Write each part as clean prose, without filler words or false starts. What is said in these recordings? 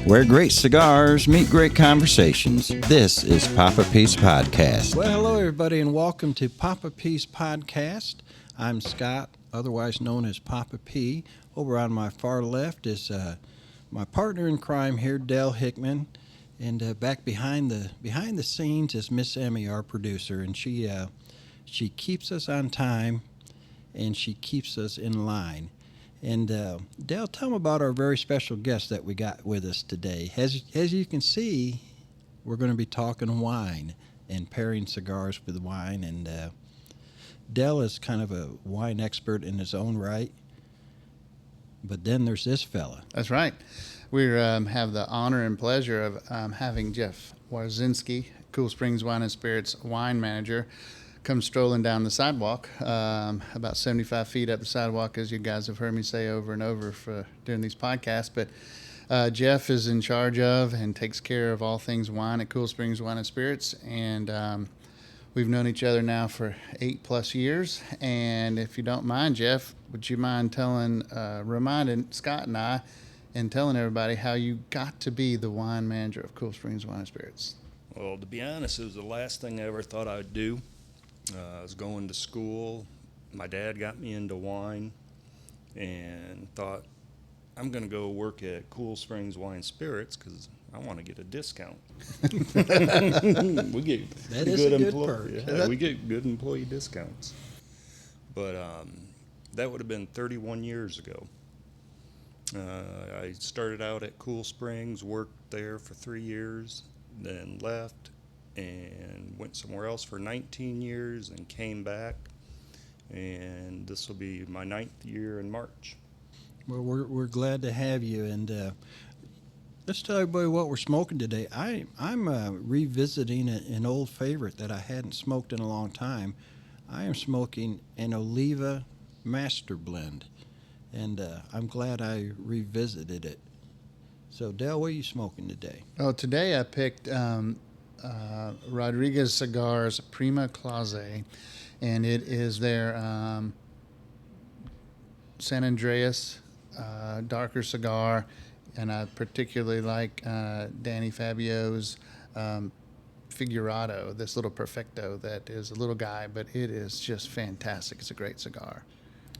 where great cigars meet great conversations. This is Poppa P's Podcast. Well, hello, everybody, and welcome to Poppa P's Podcast. I'm Scott, otherwise known as Poppa P. Over on my far left is my partner in crime here, Dell Hickman. And back behind the scenes is Miss Emmy, our producer, and she keeps us on time, and she keeps us in line. And Dale, tell them about our very special guest that we got with us today. As you can see, we're going to be talking wine and pairing cigars with wine. And Dale is kind of a wine expert in his own right. But then there's this fella. That's right. We have the honor and pleasure of having Jeff Warzynski, Cool Springs Wine and Spirits wine manager, come strolling down the sidewalk, about 75 feet up the sidewalk, as you guys have heard me say over and over during these podcasts. But Jeff is in charge of and takes care of all things wine at Cool Springs Wine and Spirits. And we've known each other now for 8+ years. And if you don't mind, Jeff, would you mind reminding Scott and I and telling everybody how you got to be the wine manager of Cool Springs Wine and Spirits? Well, to be honest, it was the last thing I ever thought I'd do. I was going to school. My dad got me into wine and thought, I'm going to go work at Cool Springs Wine Spirits because I want to get a discount. We get that is a good perk. Yeah, we get good employee discounts. But that would have been 31 years ago. I started out at Cool Springs, worked there for 3 years, then left and went somewhere else for 19 years and came back. And this will be my 9th year in March. Well, we're glad to have you. And let's tell everybody what we're smoking today. I'm revisiting an old favorite that I hadn't smoked in a long time. I am smoking an Oliva Master Blend. And I'm glad I revisited it. So, Dale, what are you smoking today? Oh, today I picked Rodriguez Cigars Prima Clase, and it is their San Andreas darker cigar, and I particularly like Danny Fabio's Figurado, this little Perfecto that is a little guy, but it is just fantastic. It's a great cigar.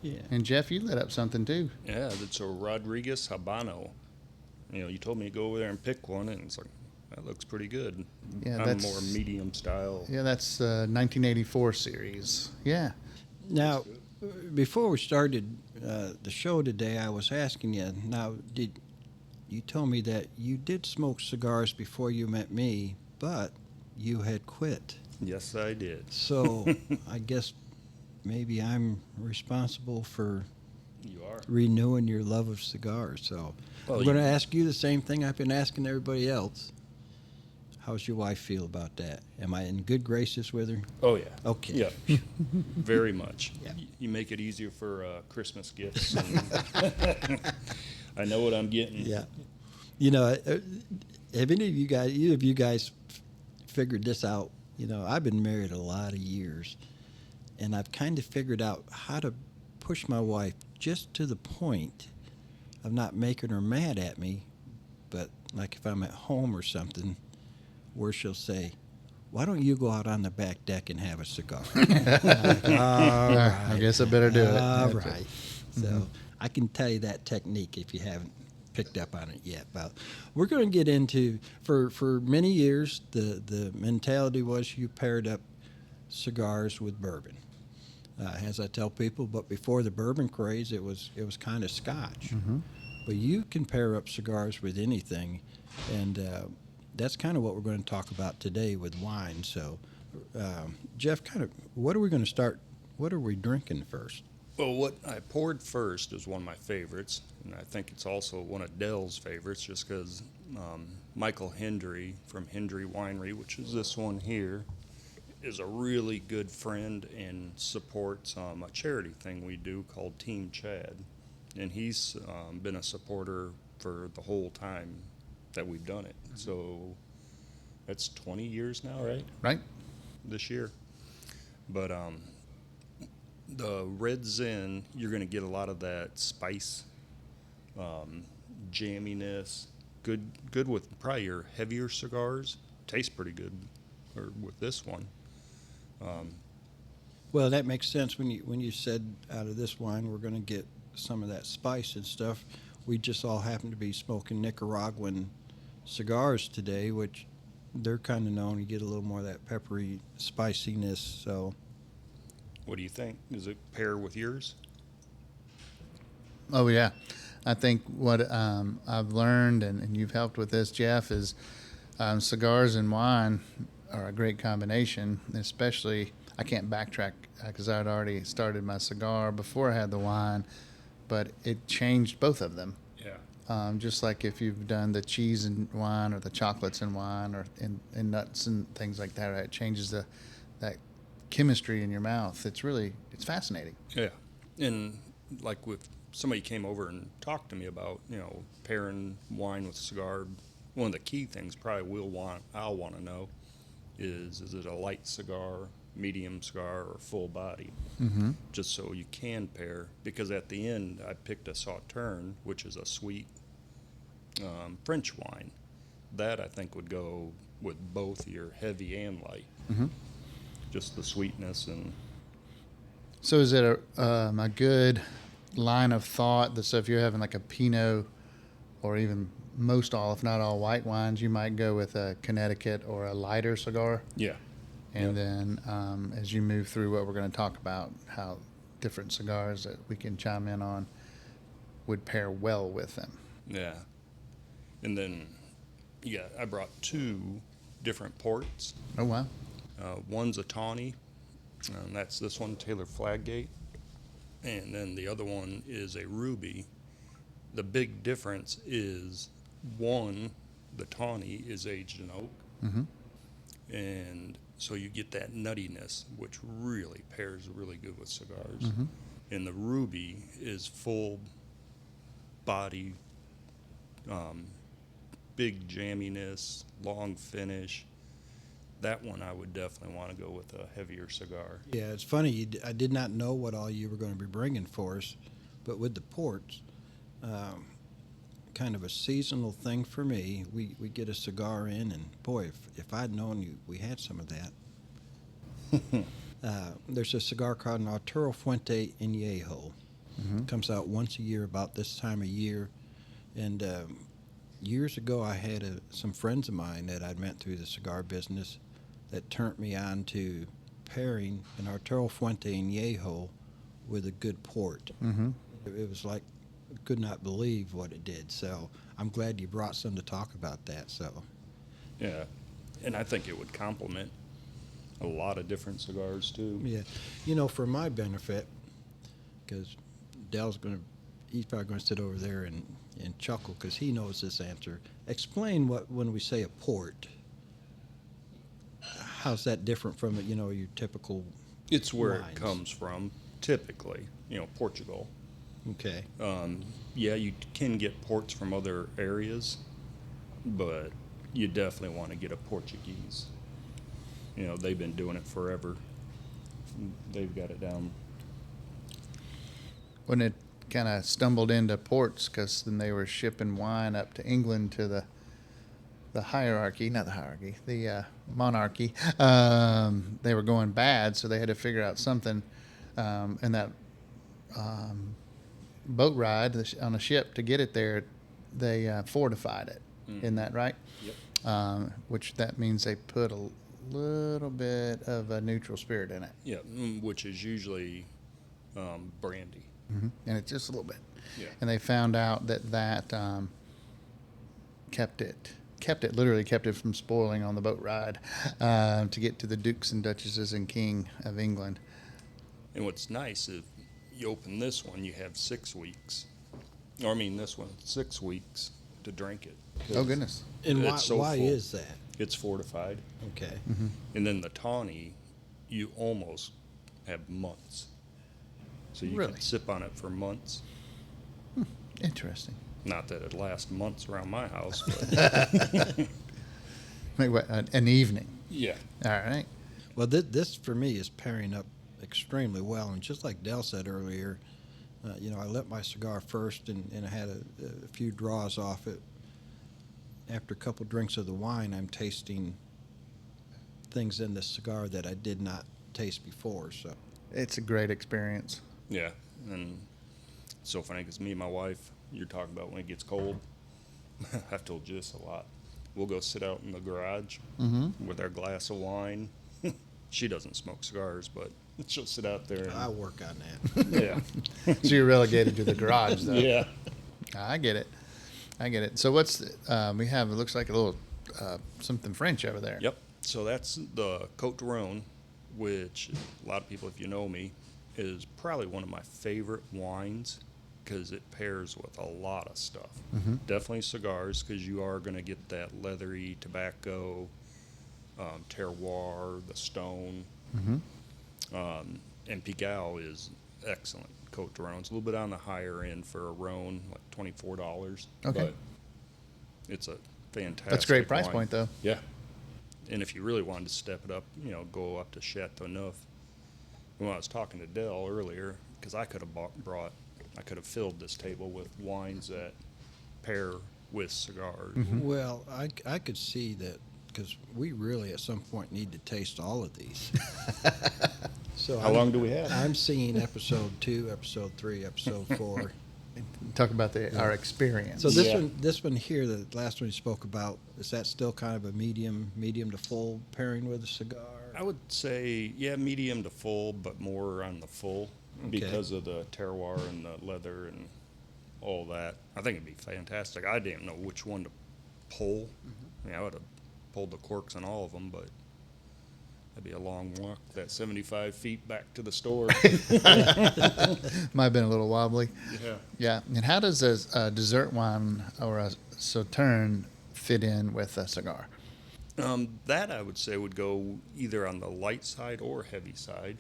Yeah. And Jeff, you lit up something too. Yeah, it's a Rodriguez Habano. You told me to go over there and pick one, and it's like, that looks pretty good. Yeah, I'm that's more medium style. Yeah, that's 1984 series. Yeah. Now, before we started the show today, I was asking you, now, you told me that you did smoke cigars before you met me, but you had quit. Yes, I did. So I guess maybe I'm responsible for You are. renewing your love of cigars. So Well, I'm going to ask you the same thing I've been asking everybody else. How's your wife feel about that? Am I in good graces with her? Oh, yeah. Okay. Yeah, very much. Yeah. You make it easier for Christmas gifts. And I know what I'm getting. Yeah. Have either of you guys figured this out? I've been married a lot of years, and I've kind of figured out how to push my wife just to the point of not making her mad at me, but like if I'm at home or something, where she'll say, why don't you go out on the back deck and have a cigar? All right. I guess I better do it. All right. So I can tell you that technique if you haven't picked up on it yet. But we're going to get into, for many years, the mentality was you paired up cigars with bourbon. As I tell people, but before the bourbon craze, it was kind of Scotch. Mm-hmm. But you can pair up cigars with anything, and that's kind of what we're going to talk about today with wine. So, Jeff, what are we going to start? What are we drinking first? Well, what I poured first is one of my favorites, and I think it's also one of Dell's favorites just because Michael Hendry from Hendry Winery, which is this one here, is a really good friend and supports a charity thing we do called Team Chad. And he's been a supporter for the whole time that we've done it. So that's 20 years now, right? Right. This year. But the Red Zen, you're going to get a lot of that spice, jamminess, good with probably your heavier cigars. Tastes pretty good, or with this one. Well, that makes sense when you said out of this wine we're going to get some of that spice and stuff. We just all happen to be smoking Nicaraguan cigars today, which they're kind of known to get a little more of that peppery spiciness. So, What do you think? Does it pair with yours? Oh, yeah. I think what I've learned, and you've helped with this, Jeff, is cigars and wine are a great combination, especially I can't backtrack because I'd already started my cigar before I had the wine, but it changed both of them. Yeah. Just like if you've done the cheese and wine or the chocolates and wine or in nuts and things like that, right? It changes that chemistry in your mouth. It's fascinating. Yeah. And like with somebody came over and talked to me about, pairing wine with cigar, one of the key things probably I'll want to know is it a light cigar, medium cigar, or full body? Mm-hmm. Just so you can pair, because at the end I picked a Sauterne, which is a sweet French wine. That I think would go with both your heavy and light. Mm-hmm. Just the sweetness. And So is it a good line of thought that so if you're having like a Pinot or even most all, if not all, white wines, you might go with a Connecticut or a lighter cigar? yeah. And then as you move through what we're going to talk about, how different cigars that we can chime in on would pair well with them. Yeah. And then, I brought 2 different ports. Oh, wow. One's a tawny, and that's this one, Taylor Flaggate. And then the other one is a ruby. The big difference is, one, the tawny is aged in oak. Mm-hmm. And so you get that nuttiness, which really pairs really good with cigars. Mm-hmm. And the ruby is full body, big jamminess, long finish. That one I would definitely want to go with a heavier cigar. yeah, it's funny. I did not know what all you were going to be bringing for us, but with the ports, kind of a seasonal thing for me. We get a cigar in, and boy, if I'd known we had some of that. There's a cigar called Arturo Fuente Añejo. Mm-hmm. Comes out once a year about this time of year. And years ago, I had some friends of mine that I'd met through the cigar business that turned me on to pairing an Arturo Fuente Añejo with a good port. Mm-hmm. It was like, I could not believe what it did. So I'm glad you brought some to talk about that. So Yeah. And I think it would complement a lot of different cigars too. yeah, for my benefit, because Dell's he's probably going to sit over there and chuckle because he knows this answer. Explain when we say a port, how's that different from your typical It's where wines? it comes from, typically, Portugal. Okay. Yeah, you can get ports from other areas, but you definitely want to get a Portuguese. They've been doing it forever. They've got it down. When it kind of stumbled into ports, because then they were shipping wine up to England to the monarchy. They were going bad, so they had to figure out something. And that boat ride on a ship to get it there, they fortified it. Isn't that right? Yep. Which that means they put a little bit of a neutral spirit in it. Yeah, which is usually brandy. Mm-hmm. And it's just a little bit. Yeah. And they found out that kept it from spoiling on the boat ride to get to the dukes and duchesses and king of England. And what's nice is you open this one, you have 6 weeks. Or I mean, this one, 6 weeks to drink it. Oh, goodness. And It's so why full. is that? It's fortified. Okay. Mm-hmm. And then the tawny, you almost have months. So you Really? can sip on it for months. Interesting. Not that it lasts months around my house, but Maybe what, an evening. yeah. All right. Well, this for me is pairing up extremely well. And just like Dell said earlier, I lit my cigar first and I had a few draws off it. after a couple drinks of the wine, I'm tasting things in the cigar that I did not taste before. So It's a great experience. Yeah, and it's so funny because me and my wife, you're talking about when it gets cold. I've told you this a lot. We'll go sit out in the garage with our glass of wine. She doesn't smoke cigars, but she'll sit out there. I And, work on that. yeah, So you're relegated to the garage, though. yeah. I get it. I get it. So what's we have? It looks like a little something French over there. Yep. So that's the Côte d'Aron, which a lot of people, if you know me, is probably one of my favorite wines because it pairs with a lot of stuff. Definitely cigars because you are going to get that leathery tobacco, terroir, the stone. And Pigalle is excellent. Côte d'Aron. It's a little bit on the higher end for a Rhone, like $24. Okay. But it's a fantastic That's a great price wine. point, though. Yeah. And if you really wanted to step it up, go up to Chateauneuf. When I was talking to Dell earlier, because I could have filled this table with wines that pair with cigars. Well, I could see that because we really at some point need to taste all of these. So How long do we have? I'm seeing episode 2, episode 3, episode 4. Talk about our experience. So this Yeah. one here, the last one you spoke about, is that still kind of a medium to full pairing with a cigar? I would say, yeah, medium to full, but more on the full because of the terroir and the leather and all that. I think it'd be fantastic. I didn't know which one to pull. I mean, I would have pulled the corks on all of them, but that'd be a long walk, that 75 feet back to the store. Might have been a little wobbly. Yeah. Yeah. And how does a dessert wine or a sauterne fit in with a cigar? That I would say would go either on the light side or heavy side,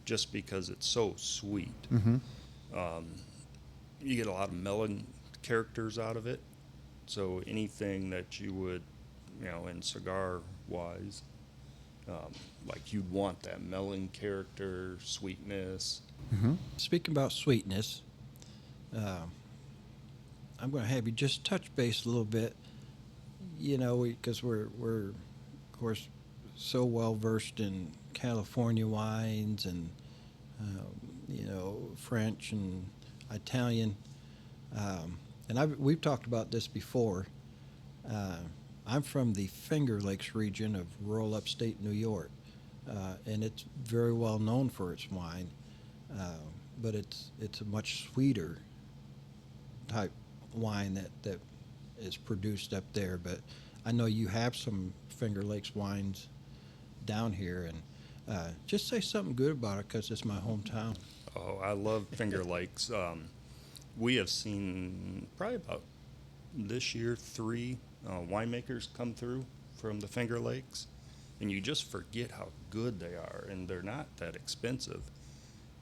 just because it's so sweet. You get a lot of melon characters out of it. So anything that you would, in cigar wise, like you'd want that melon character, sweetness. Speaking about sweetness, I'm going to have you just touch base a little bit. Because we're of course so well versed in California wines and French and Italian, and we've talked about this before. I'm from the Finger Lakes region of rural upstate New York, and it's very well known for its wine, but it's a much sweeter type wine that is produced up there. But I know you have some Finger Lakes wines down here, and just say something good about it because it's my hometown. Oh, I love Finger Lakes. We have seen probably about this year 3 winemakers come through from the Finger Lakes, and you just forget how good they are, and they're not that expensive.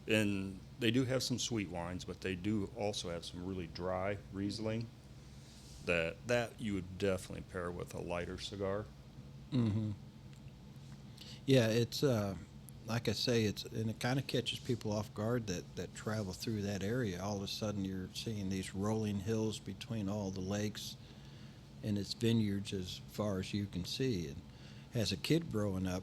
And they do have some sweet wines, but they do also have some really dry Riesling that you would definitely pair with a lighter cigar. Yeah, it's like I say, and it kind of catches people off guard that travel through that area. All of a sudden, you're seeing these rolling hills between all the lakes, and it's vineyards as far as you can see. And as a kid growing up,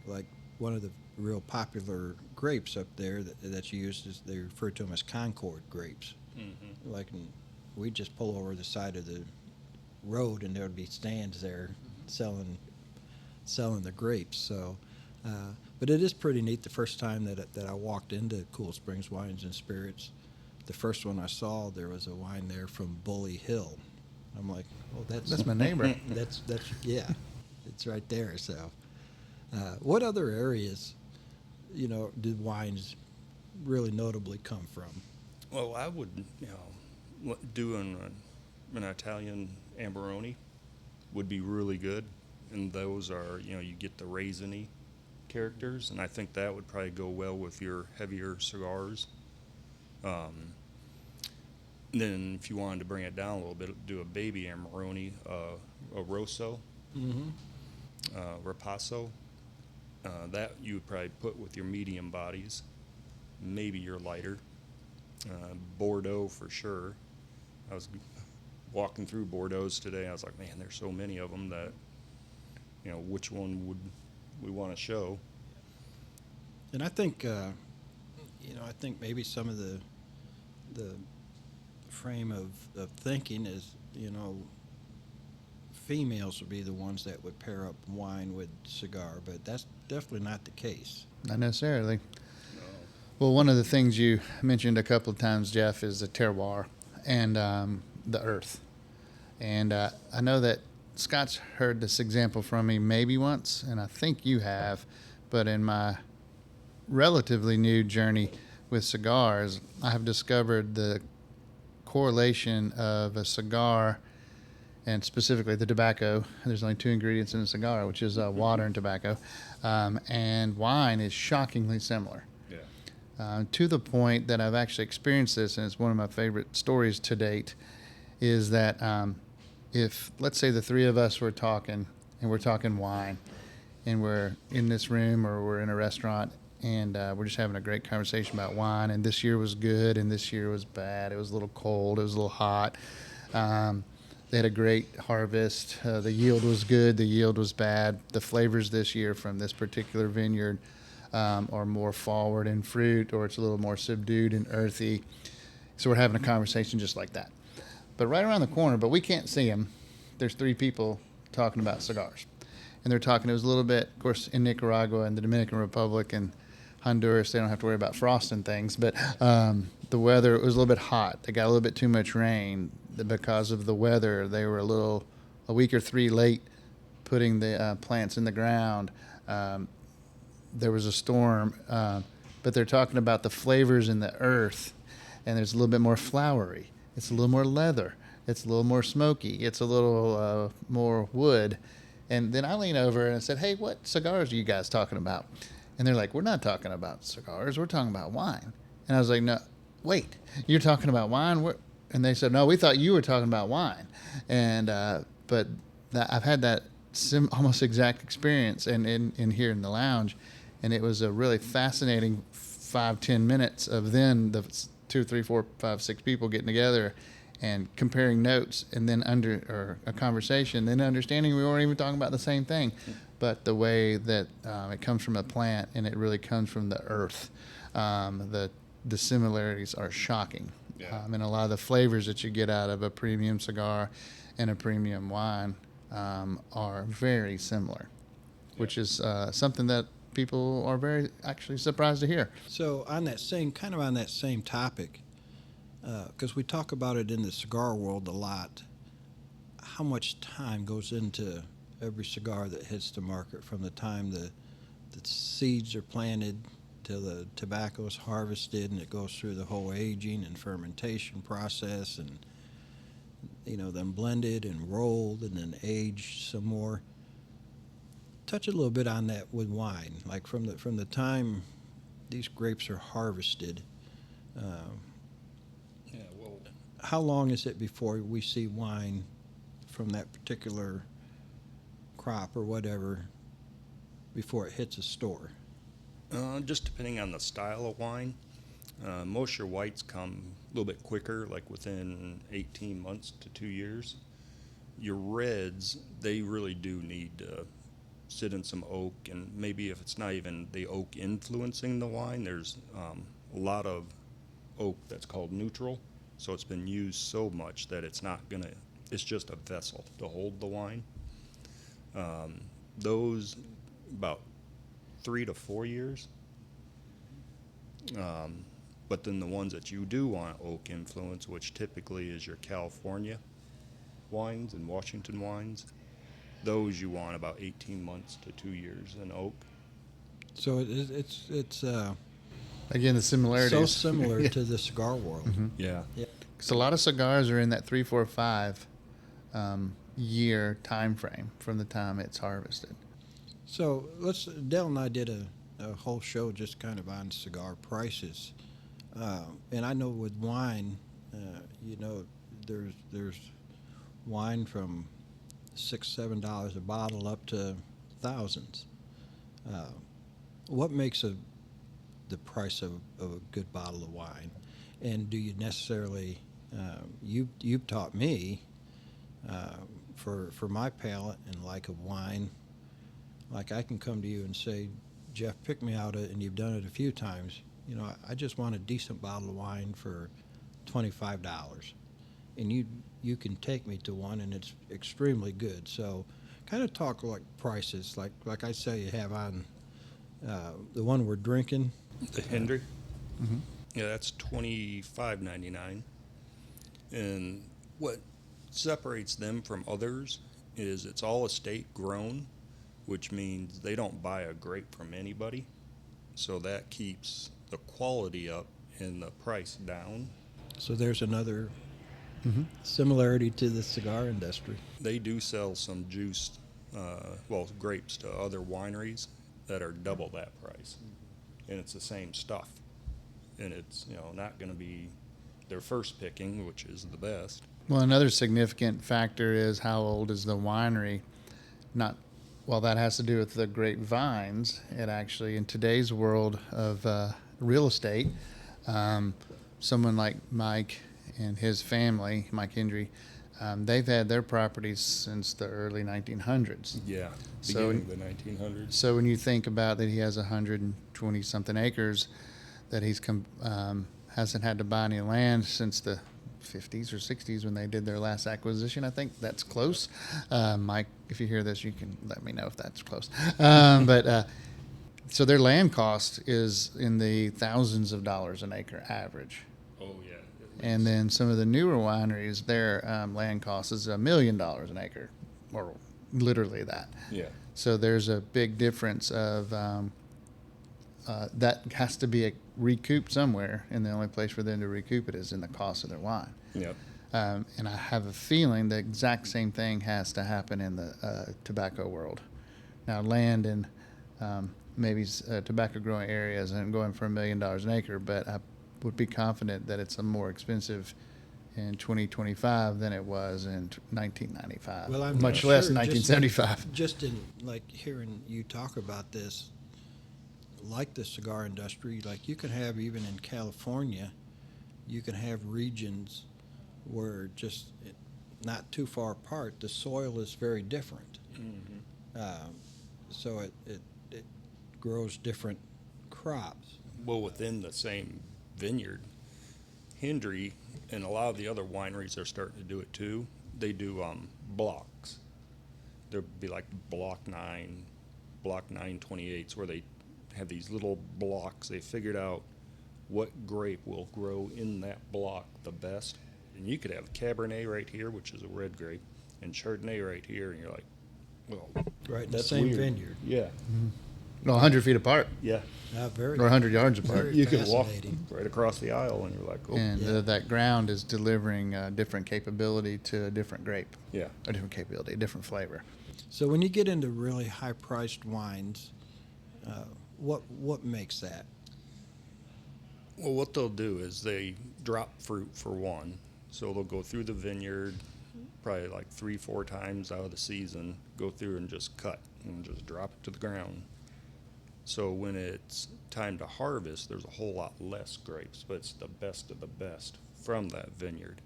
like one of the real popular grapes up there that's used is they refer to them as Concord grapes. Like we'd just pull over the side of the road, and there would be stands there selling the grapes. So, but it is pretty neat. The first time that I walked into Cool Springs Wines and Spirits, the first one I saw, there was a wine there from Bully Hill. I'm like, oh, That's my neighbor. that's yeah, it's right there. So, what other areas, did wines really notably come from? Well, I would, do an Italian Amberoni would be really good. And those are, you get the raisiny characters, and I think that would probably go well with your heavier cigars. Then if you wanted to bring it down a little bit, do a baby Amarone, a Rosso, Rapasso. That you would probably put with your medium bodies, maybe your lighter. Bordeaux for sure. I was walking through Bordeaux's today, I was like, man, there's so many of them that, which one would we want to show? And I think, I think maybe some of the frame of thinking is, females would be the ones that would pair up wine with cigar, but that's definitely not the case. Not necessarily. No. Well, one of the things you mentioned a couple of times, Jeff, is the terroir and the earth. And I know that Scott's heard this example from me maybe once, and I think you have, but in my relatively new journey with cigars, I have discovered the correlation of a cigar and specifically the tobacco. There's only 2 ingredients in a cigar, which is water and tobacco, and wine is shockingly similar. Yeah. To the point that I've actually experienced this, and it's one of my favorite stories to date, is that if, let's say, the three of us were talking, and we're talking wine, and we're in this room or we're in a restaurant, and we're just having a great conversation about wine, and this year was good, and this year was bad. It was a little cold. It was a little hot. They had a great harvest. The yield was good. The yield was bad. The flavors this year from this particular vineyard are more forward in fruit, or it's a little more subdued and earthy. So we're having a conversation just like that. But right around the corner, but we can't see them, there's 3 people talking about cigars. And they're talking, it was a little bit, of course, in Nicaragua and the Dominican Republic and Honduras, they don't have to worry about frosting things. But the weather, it was a little bit hot. They got a little bit too much rain. Because of the weather, they were a week or 3 late putting the plants in the ground. There was a storm, but they're talking about the flavors in the earth, and there's a little bit more flowery. It's a little more leather. It's a little more smoky. It's a little more wood. And then I lean over and I said, hey, what cigars are you guys talking about? And they're like, we're not talking about cigars. We're talking about wine. And I was like, no, wait, you're talking about wine? And they said, no, we thought you were talking about wine. And but I've had that almost exact experience in here in the lounge, and it was a really fascinating 5-10 minutes of then the 2, 3, 4, 5, 6 people getting together and comparing notes, and then a conversation, then understanding we weren't even talking about the same thing, but the way that it comes from a plant and it really comes from the earth. The similarities are shocking. Yeah. And a lot of the flavors that you get out of a premium cigar and a premium wine are very similar, which is something that people are very actually surprised to hear. So on that same topic, because we talk about it in the cigar world a lot, how much time goes into every cigar that hits the market from the time the seeds are planted till the tobacco is harvested, and it goes through the whole aging and fermentation process, and then blended and rolled and then aged some more. Touch a little bit on that with wine, like from the time these grapes are harvested. Yeah, well, How long is it before we see wine from that particular crop or whatever before it hits a store? just depending on the style of wine. Most your whites come a little bit quicker, like within 18 months to 2 years. Your reds, they really do need to sit in some oak, and maybe if it's not even the oak influencing the wine, there's a lot of oak that's called neutral, so it's been used so much that it's just a vessel to hold the wine. Those about 3 to 4 years. But then the ones that you do want oak influence, which typically is your California wines and Washington wines, those you want about 18 months to 2 years in oak. So it's Again, the similarities. so similar to the cigar world. Mm-hmm. Yeah. So a lot of cigars are in that 3, 4, 5 year time frame from the time it's harvested. So Dell and I did a whole show just kind of on cigar prices, and I know with wine, there's wine from $6-7 a bottle up to thousands. What makes the price of a good bottle of wine, and do you necessarily you've taught me for my palate and like of wine. Like I can come to you and say, Jeff, pick me out, and you've done it a few times. You know, I just want a decent bottle of wine for $25, and you can take me to one, and it's extremely good. So, kind of talk like prices, like I say you have on the one we're drinking. The Hendry. Yeah, that's $25.99. And what separates them from others is it's all estate grown, which means they don't buy a grape from anybody. So that keeps the quality up and the price down. So there's another similarity to the cigar industry. They do sell some juiced, grapes to other wineries that are double that price. And it's the same stuff. And it's, not going to be their first picking, which is the best. Well, another significant factor is how old is the winery. That has to do with the grapevines. It actually, in today's world of real estate, someone like Mike and his family, Mike Hendry, they've had their properties since the early 1900s. Yeah, So- beginning of the 1900s. So when you think about that, he has 120-something acres that he's hasn't had to buy any land since the 50s or 60s when they did their last acquisition. I think that's close. Mike, if you hear this, you can let me know if that's close. So their land cost is in the thousands of dollars an acre average. Oh, yeah. And then some of the newer wineries, their land cost is $1 million an acre, or literally that. Yeah. So there's a big difference of that has to be recouped somewhere, and the only place for them to recoup it is in the cost of their wine. Yep. And I have a feeling the exact same thing has to happen in the tobacco world. Now, land in maybe tobacco growing areas and going for $1 million an acre, but I would be confident that it's more expensive in 2025 than it was in 1995. Well, I'm much sure less in 1975. Just in like hearing you talk about this, like the cigar industry, like you can have even in California, you can have regions where not too far apart, the soil is very different. So it grows different crops. Well, within the same vineyard, Hendry and a lot of the other wineries are starting to do it too. They do blocks. There'll be like block 928s, where they have these little blocks. They figured out what grape will grow in that block the best. And you could have Cabernet right here, which is a red grape, and Chardonnay right here, and you're like, well, Right, in the that's same weird. vineyard. Yeah. No, 100 feet apart Yeah. Very, or 100 yards apart. very You could walk fascinating. right across the aisle, and you're like, oh, And Yeah. that ground is delivering a different capability to a different grape, yeah. a different capability, a different flavor. So when you get into really high-priced wines, what makes that? Well, what they'll do is they drop fruit for one. So they'll go through the vineyard probably like 3-4 times out of the season, go through and just cut and just drop it to the ground. So when it's time to harvest, there's a whole lot less grapes, but it's the best of the best from that vineyard.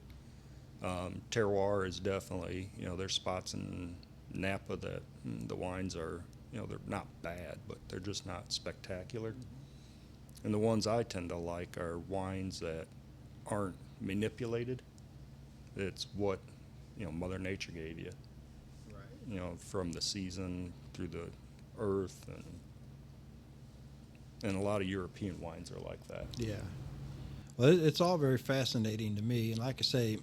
Terroir is definitely, there's spots in Napa that the wines are, they're not bad, but they're just not spectacular. And the ones I tend to like are wines that aren't manipulated. It's what, Mother Nature gave you. Right. From the season through the earth, and a lot of European wines are like that. Yeah. Well, it's all very fascinating to me. And like I say,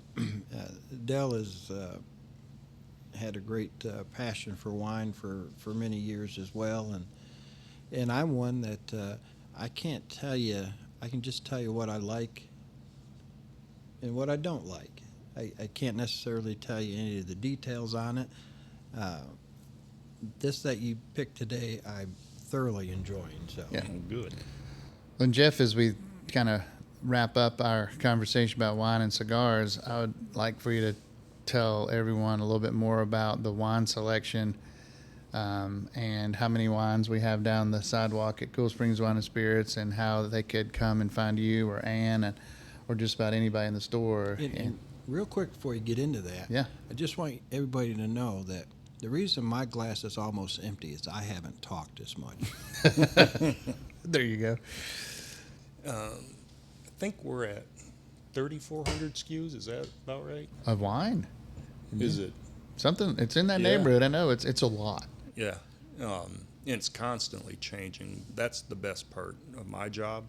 Dell has had a great passion for wine for many years as well. And I'm one that I can't tell you, I can just tell you what I like and what I don't like. I can't necessarily tell you any of the details on it. This that you picked today, I'm thoroughly enjoying. So Yeah. Good. Well, Jeff, as we kind of wrap up our conversation about wine and cigars, I would like for you to tell everyone a little bit more about the wine selection and how many wines we have down the sidewalk at Cool Springs Wine and Spirits, and how they could come and find you or Ann or just about anybody in the store. And real quick before you get into that, Yeah. I just want everybody to know that the reason my glass is almost empty is I haven't talked as much. There you go. I think we're at 3,400 SKUs. Is that about right? Of wine. Is it? Something, it's in that Yeah. neighborhood. I know it's a lot. Yeah. And it's constantly changing. That's the best part of my job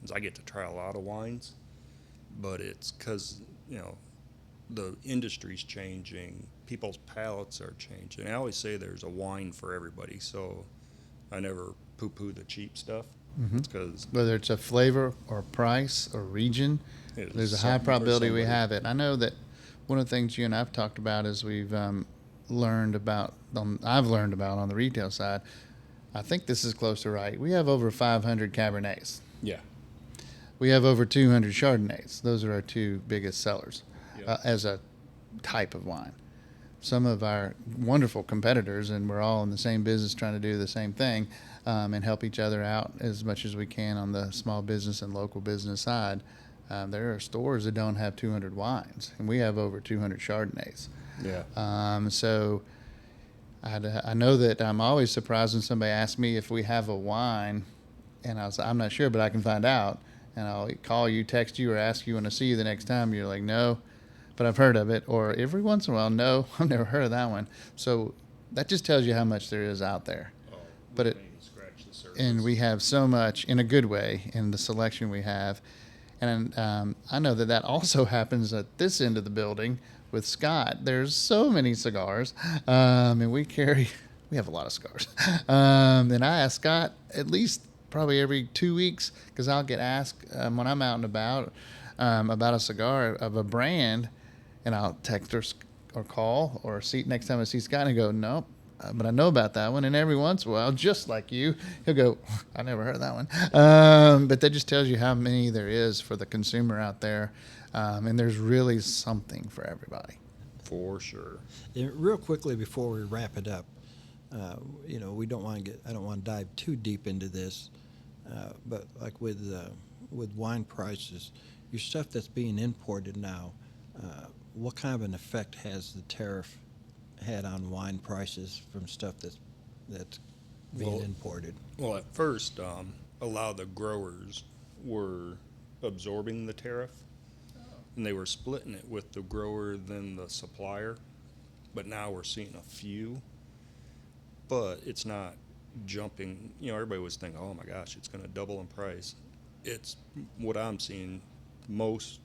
is I get to try a lot of wines, but it's because, the industry's changing. People's palates are changing. I always say there's a wine for everybody, so I never poo-poo the cheap stuff. It's because Whether it's a flavor or price or region, there's a high probability we have it. I know that one of the things you and I've talked about is we've learned about, I've learned about on the retail side, I think this is close to right. We have over 500 Cabernets. Yeah. We have over 200 Chardonnays. Those are our two biggest sellers as a type of wine. Some of our wonderful competitors, and we're all in the same business trying to do the same thing and help each other out as much as we can on the small business and local business side. There are stores that don't have 200 wines, and we have over 200 Chardonnays. Yeah. So I know that I'm always surprised when somebody asks me if we have a wine, and I'm not sure, but I can find out. And I'll call you, text you, or ask you when I see you the next time. You're like, no, but I've heard of it. Or every once in a while, no, I've never heard of that one. So that just tells you how much there is out there. But it, scratch the surface. and we have so much in a good way in the selection we have. And I know that also happens at this end of the building with Scott. There's so many cigars, and we have a lot of cigars. And I ask Scott at least probably every 2 weeks, because I'll get asked when I'm out and about a cigar of a brand, and I'll text or call or see next time I see Scott, and I go, nope, but I know about that one. And every once in a while, just like you, he'll go, I never heard of that one. But that just tells you how many there is for the consumer out there, and there's really something for everybody. For sure. And real quickly before we wrap it up, we don't want to I don't want to dive too deep into this, but like with wine prices, your stuff that's being imported now, what kind of an effect has the tariff had on wine prices from stuff that's being imported? Well, at first, a lot of the growers were absorbing the tariff, and they were splitting it with the grower than the supplier. But now we're seeing a few, but it's not jumping. Everybody was thinking, oh my gosh, it's going to double in price. It's what I'm seeing. Most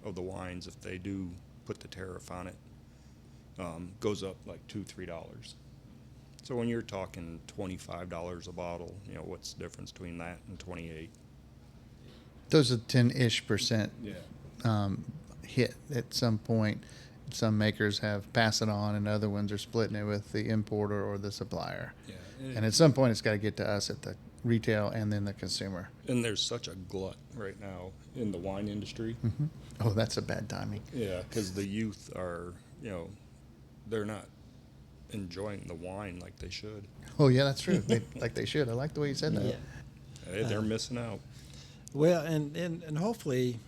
of the wines, if they do put the tariff on it, goes up like $2-3. So when you're talking $25 a bottle, what's the difference between that and 28? Those are 10-ish% Yeah. hit at some point. Some makers have passed it on, and other ones are splitting it with the importer or the supplier. Yeah. And at some point, it's got to get to us at the retail and then the consumer. And there's such a glut right now in the wine industry. Mm-hmm. Oh, that's a bad timing. Yeah, because the youth are, they're not enjoying the wine like they should. Oh, yeah, that's true. Like they should. I like the way you said that. Yeah. Hey, they're missing out. Well, and hopefully,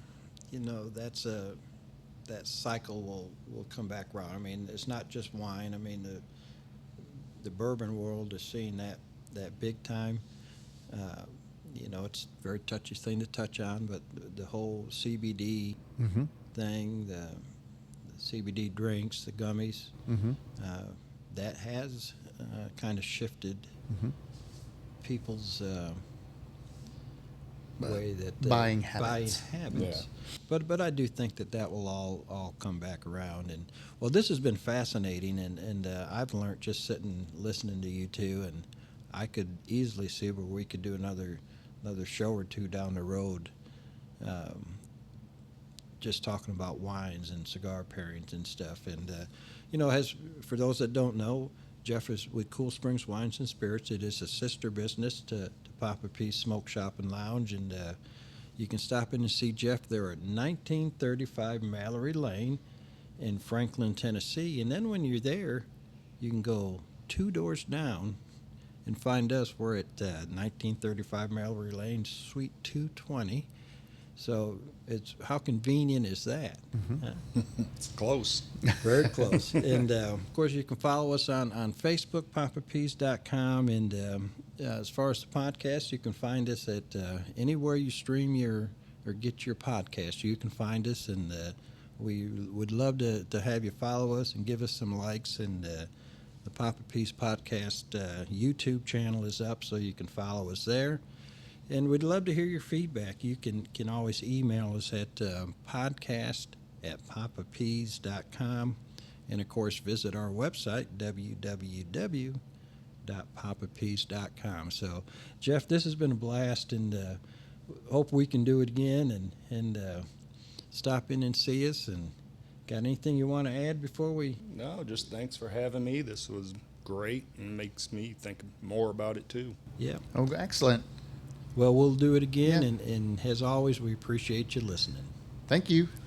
that cycle will come back around. I mean, it's not just wine. I mean, the bourbon world is seeing that big time. It's a very touchy thing to touch on, but the whole CBD Mm-hmm. thing, the CBD drinks, the gummies, Mm-hmm. that has kind of shifted Mm-hmm. people's way that Buying habits. Yeah. But I do think that will all come back around. And well, this has been fascinating, and I've learned just sitting listening to you two, and I could easily see where we could do another show or two down the road, just talking about wines and cigar pairings and stuff. And as for those that don't know, Jeff is with Cool Springs Wines and Spirits. It is a sister business to Poppa P Smoke Shop and Lounge, and you can stop in and see Jeff there at 1935 Mallory Lane in Franklin, Tennessee. And then when you're there, you can go 2 doors down and find us. We're at 1935 Mallory Lane, Suite 220. So it's how convenient is that? It's close. Very close. And of course, you can follow us on Facebook, poppapeas.com. And as far as the podcast, you can find us at anywhere you stream or get your podcast. You can find us, and we would love to have you follow us and give us some likes. And the Poppa Peas Podcast YouTube channel is up, so you can follow us there. And we'd love to hear your feedback. You can always email us at podcast@poppapeas.com. And, of course, visit our website, www.poppapeas.com. So, Jeff, this has been a blast, and hope we can do it again and stop in and see us. And got anything you want to add before we? No, just thanks for having me. This was great and makes me think more about it, too. Yeah. Oh, excellent. Well, we'll do it again, Yeah. and as always, we appreciate you listening. Thank you.